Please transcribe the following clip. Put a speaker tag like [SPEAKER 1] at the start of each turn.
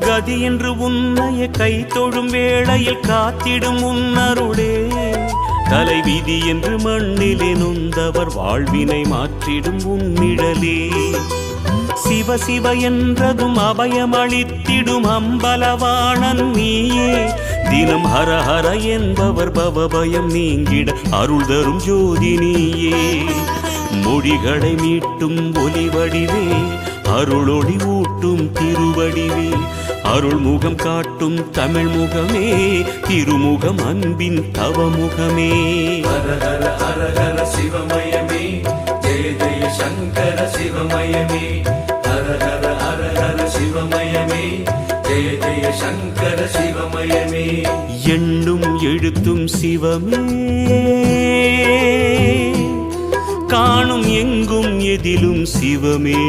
[SPEAKER 1] கதி என்று உன்னைய கை தொழும் வேளையில் காத்திடும் உன்னருளே தலைவிதி என்று மண்ணிலே நொந்தவர் வாழ்வினை மாற்றிடும் உன்னிழலே சிவ சிவ என்றதும் அபயமளித்திடும் அம்பலவாணன் நீயே தினம் ஹர ஹர என்பவர் பவபயம் நீங்கிட அருள் தரும் ஜோதி நீயே மொழிகளை மீட்டும் ஒலிவடிவே அருளொளி ஊட்டும் திருவடிவே அருள் முகம் காட்டும் தமிழ் முகமே திருமுகம் அன்பின் தவமுகமே
[SPEAKER 2] ஹர ஹர ஹர ஹர சிவமயமே ஜெய ஜெய சங்கர சிவமயமே ஹர ஹர ஹர ஹர சிவமயமே ஜெய ஜெய சங்கர சிவமயமே
[SPEAKER 1] எண்ணும் எழுத்தும் சிவமே காணும் எங்கும் எதிலும் சிவமே